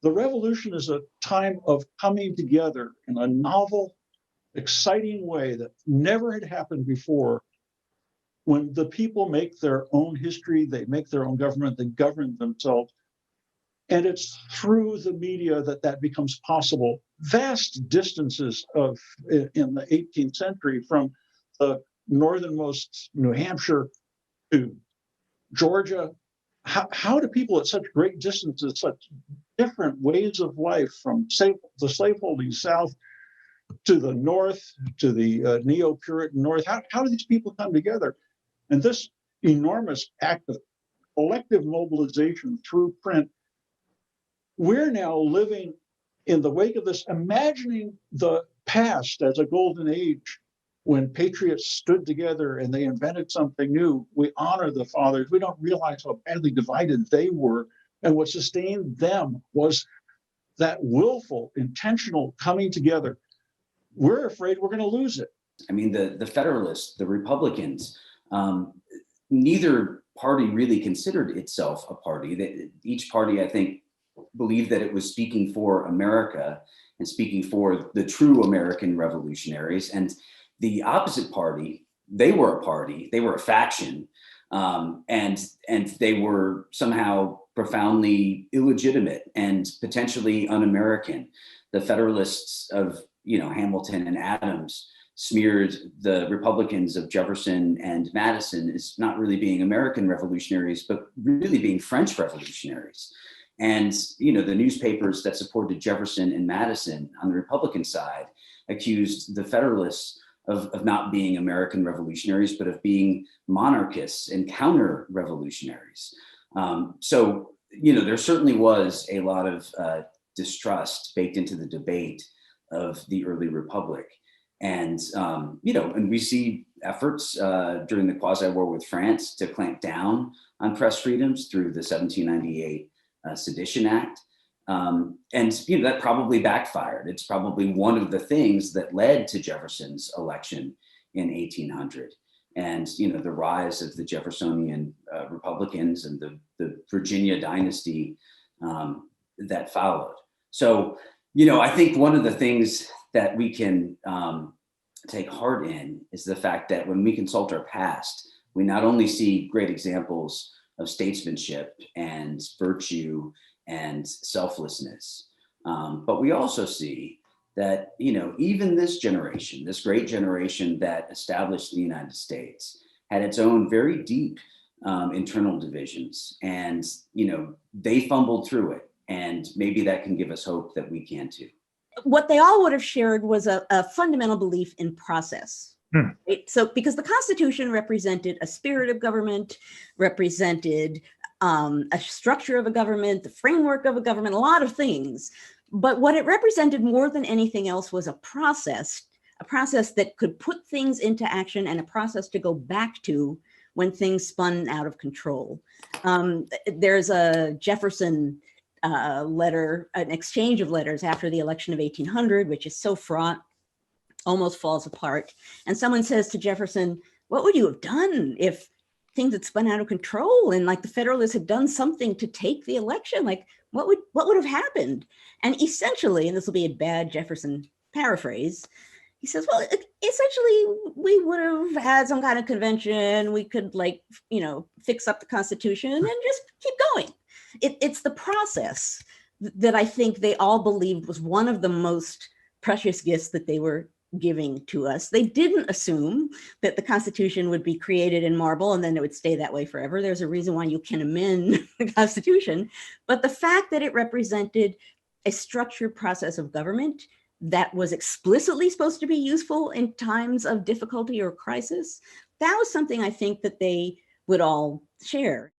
The revolution is a time of coming together in a novel, exciting way that never had happened before. When the people make their own history, they make their own government, they govern themselves. And it's through the media that that becomes possible. Vast distances in the 18th century, from the northernmost New Hampshire to Georgia. How do people at such great distances, such different ways of life, from the slaveholding South to the North, to the neo-Puritan North, how do these people come together? And this enormous act of collective mobilization through print, we're now living in the wake of this, imagining the past as a golden age when patriots stood together and they invented something new. We honor the fathers. We don't realize how badly divided they were. And what sustained them was that willful, intentional coming together. We're afraid we're going to lose it. I mean, the Federalists, the Republicans, neither party really considered itself a party. Each party, I think, believed that it was speaking for America and speaking for the true American revolutionaries. And the opposite party, they were a party, they were a faction, and they were somehow profoundly illegitimate and potentially un-American. The Federalists of Hamilton and Adams smeared the Republicans of Jefferson and Madison as not really being American revolutionaries, but really being French revolutionaries. And the newspapers that supported Jefferson and Madison on the Republican side accused the Federalists of not being American revolutionaries, but of being monarchists and counter-revolutionaries. So there certainly was a lot of distrust baked into the debate of the early Republic. And, and we see efforts during the quasi-war with France to clamp down on press freedoms through the 1798 Sedition Act. And that probably backfired. It's probably one of the things that led to Jefferson's election in 1800 and the rise of the Jeffersonian Republicans and the Virginia dynasty that followed. So I think one of the things that we can take heart in is the fact that when we consult our past, we not only see great examples of statesmanship and virtue and selflessness, but we also see that even this generation, this great generation that established the United States, had its own very deep internal divisions, and they fumbled through it, and maybe that can give us hope that we can too. What they all would have shared was a fundamental belief in process. Right? So because the Constitution represented a spirit of government, represented a structure of a government, the framework of a government, a lot of things. But what it represented more than anything else was a process that could put things into action and a process to go back to when things spun out of control. There's a Jefferson letter, an exchange of letters after the election of 1800, which is so fraught, almost falls apart. And someone says to Jefferson, what would you have done if things had spun out of control and like the Federalists had done something to take the election? Like what would have happened? And essentially, and this will be a bad Jefferson paraphrase, he says, well, essentially we would have had some kind of convention. We could fix up the Constitution and just keep going. It's the process that I think they all believed was one of the most precious gifts that they were giving to us. They didn't assume that the Constitution would be created in marble and then it would stay that way forever. There's a reason why you can amend the Constitution. But the fact that it represented a structured process of government that was explicitly supposed to be useful in times of difficulty or crisis, that was something I think that they would all share.